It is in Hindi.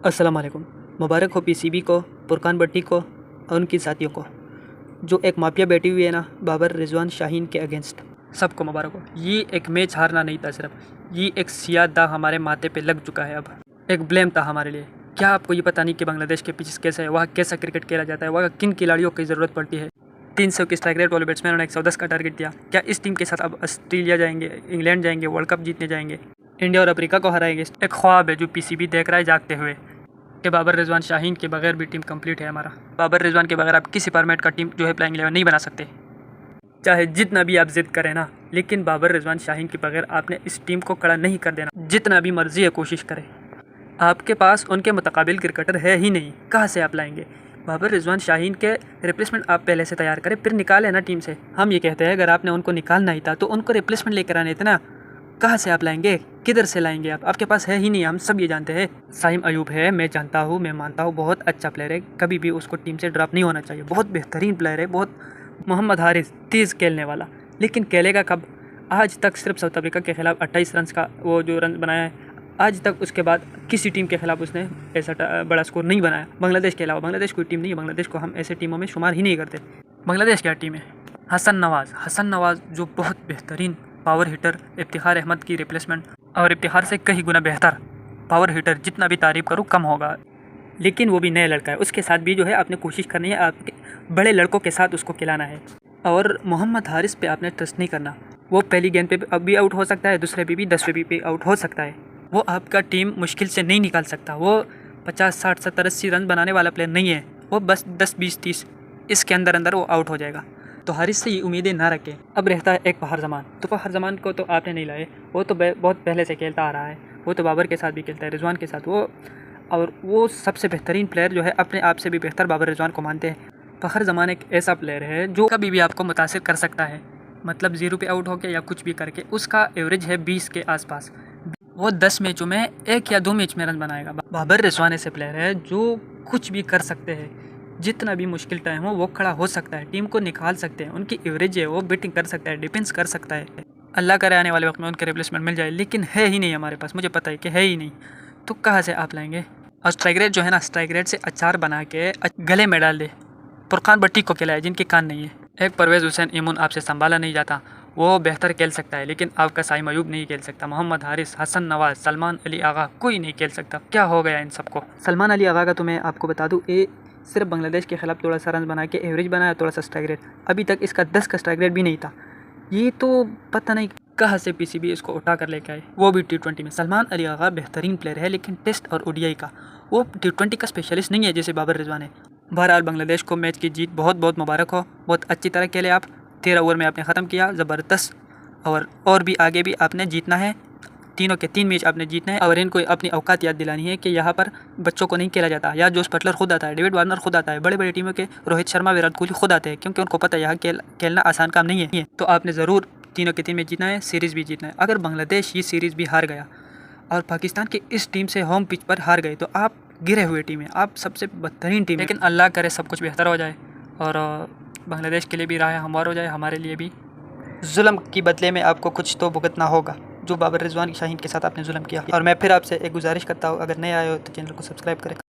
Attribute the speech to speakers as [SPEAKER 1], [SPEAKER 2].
[SPEAKER 1] अस्सलाम वालेकुम। मुबारक हो पीसीबी को, फुरकान भट्टी को और उनकी साथियों को, जो एक माफिया बैठी हुई है ना बाबर रिजवान शाहीन के अगेंस्ट। सबको मुबारक हो। ये एक मैच हारना नहीं था, सिर्फ ये एक सियाह दाग हमारे माथे पे लग चुका है। अब एक ब्लेम था हमारे लिए। क्या आपको ये पता नहीं कि बांग्लादेश के पिच कैसे है, वहाँ कैसा क्रिकेट खेला जाता है, वहाँ किन खिलाड़ियों की ज़रूरत पड़ती है। 300 की स्ट्राइक रेट वाले बैट्समैन ने 110 का टारगेट दिया। क्या इस टीम के साथ अब ऑस्ट्रेलिया जाएंगे, इंग्लैंड जाएंगे, वर्ल्ड कप जीतने जाएंगे, इंडिया और अफ्रीका को हराएंगे। एक ख्वाब है जो पीसीबी देख रहा है जागते हुए कि बाबर रिजवान शाहीन के बगैर भी टीम कंप्लीट है हमारा। बाबर रिजवान के बगैर आप किसी फॉर्मेट का टीम जो है प्लेइंग 11 नहीं बना सकते, चाहे जितना भी आप जिद करें ना। लेकिन बाबर रिजवान शाहीन के बगैर आपने इस टीम को खड़ा नहीं कर देना, जितना भी मर्जी है कोशिश करें। आपके पास उनके मुतकाबिल क्रिकेटर है ही नहीं, कहाँ से आप लाएंगे। बाबर रिजवान शाहीन के रिप्लेसमेंट आप पहले से तैयार करें, फिर निकालें ना टीम से। हम ये कहते हैं अगर आपने उनको निकालना ही था तो उनको रिप्लेसमेंट लेकर आने थे ना। कहाँ से आप लाएंगे, किधर से लाएंगे आप? आपके पास है ही नहीं, हम सब ये जानते हैं। साइम अयूब है, मैं जानता हूँ, मैं मानता हूँ, बहुत अच्छा प्लेयर है, कभी भी उसको टीम से ड्रॉप नहीं होना चाहिए, बहुत बेहतरीन प्लेयर है, बहुत। मोहम्मद हारिस तेज़ खेलने वाला, लेकिन खेलेगा कब? आज तक सिर्फ साउथ अफ्रीका के खिलाफ 28 रन का वो जो रन बनाया है आज तक, उसके बाद किसी टीम के खिलाफ उसने ऐसा बड़ा स्कोर नहीं बनाया बांग्लादेश के अलावा। बांग्लादेश कोई टीम नहीं है, बांग्लादेश को हम ऐसे टीमों में शुमार ही नहीं करते। बांग्लादेश क्या टीम है? हसन नवाज़ जो बहुत बेहतरीन पावर हिटर, इफ्तिखार अहमद की रिप्लेसमेंट, और इफ्तिखार से कहीं गुना बेहतर पावर हिटर, जितना भी तारीफ़ करूँ कम होगा। लेकिन वो भी नया लड़का है, उसके साथ भी जो है आपने कोशिश करनी है, आपके बड़े लड़कों के साथ उसको खिलाना है। और मोहम्मद हारिस पे आपने ट्रस्ट नहीं करना। वो पहली गेंद पे अब भी आउट हो सकता है, दूसरे पे भी, 10वें पे आउट हो सकता है। वो आपका टीम मुश्किल से नहीं निकाल सकता। वो 50, 60, 70, 80 रन बनाने वाला प्लेयर नहीं है। वो बस 10, 20, 30 इसके अंदर अंदर वो आउट हो जाएगा। तो हारिस से ये उम्मीदें ना रखें। अब रहता है एक फखर जमान, तो फखर जमान को तो आपने नहीं लाए, वो तो बहुत पहले से खेलता आ रहा है। वो तो बाबर के साथ भी खेलता है, रिजवान के साथ वो, और वो सबसे बेहतरीन प्लेयर जो है, अपने आप से भी बेहतर बाबर रिजवान को मानते हैं। फखर जमान एक ऐसा प्लेयर है जो कभी भी आपको मुतासिर कर सकता है, मतलब 0 पे आउट होकर या कुछ भी करके। उसका एवरेज है 20 के आसपास। वो 10 मैचों में 1 या 2 मैच में रन बनाएगा। बाबर रिजवान ऐसे प्लेयर है जो कुछ भी कर सकते हैं, जितना भी मुश्किल टाइम हो वो खड़ा हो सकता है, टीम को निकाल सकते हैं। उनकी एवरेज है, वो बैटिंग कर सकता है, डिफेंस कर सकता है। अल्लाह करे आने वाले वक्त में उनके रिप्लेसमेंट मिल जाए, लेकिन है ही नहीं हमारे पास, मुझे पता है कि है ही नहीं। तो कहाँ से आप लाएंगे? और स्ट्राइक रेट जो है ना, स्ट्राइक रेट से अचार बना के गले में डाल दे। फुरकान भट्टी को खिलाए जिनके कान नहीं है। एक परवेज़ हुसैन इमून आपसे संभाला नहीं जाता, वो बेहतर खेल सकता है, लेकिन आपका साइम अयूब नहीं खेल सकता। मोहम्मद हारिस, हसन नवाज़, सलमान अली आगा, कोई नहीं खेल सकता। क्या हो गया इन सबको? सलमान अली आगा का तो मैं आपको बता दूं, ये सिर्फ बांग्लादेश के खिलाफ थोड़ा सा रन बना के एवरेज बनाया, थोड़ा सा स्ट्राइक रेट, अभी तक इसका 10 का स्ट्राइक रेट भी नहीं था। ये तो पता नहीं कहाँ से पीसीबी इसको उठा कर लेके आए, वो भी T20 में। सलमान अली आगा बेहतरीन प्लेयर है, लेकिन टेस्ट और ओडीआई का, वो T20 का स्पेशलिस्ट नहीं है जैसे बाबर रिजवान है। बहरहाल बांग्लादेश को मैच की जीत बहुत बहुत मुबारक हो, बहुत अच्छी तरह खेले आप। 13 ओवर में आपने ख़त्म किया, ज़बरदस्त। और भी आगे भी आपने जीतना है, तीनों के 3 मैच आपने जीतने हैं। और इनको अपनी औकात याद दिलानी है कि यहाँ पर बच्चों को नहीं खेला जाता। या जोस बटलर खुद आता है, डेविड वार्नर खुद आता है, बड़े बड़े टीमों के रोहित शर्मा, विराट कोहली खुद आते हैं, क्योंकि उनको पता है यहाँ खेलना आसान काम नहीं है। तो आपने ज़रूर तीनों के 3 मैच जीतना है, सीरीज़ भी जीतना है। अगर बांग्लादेश ये सीरीज़ भी हार गया और पाकिस्तान की इस टीम से होम पिच पर हार गए, तो आप गिरे हुए टीम है, आप सबसे बदतरीन टीम है। लेकिन अल्लाह करे सब कुछ बेहतर हो जाए और बांग्लादेश के लिए भी राह हमवार हो जाए, हमारे लिए भी। जुल्म की बदले में आपको कुछ तो भुगतना होगा, जो बाबर रिजवान शाहीन के साथ आपने जुल्म किया। और मैं फिर आपसे एक गुजारिश करता हूँ, अगर नए आए हो तो चैनल को सब्सक्राइब करें।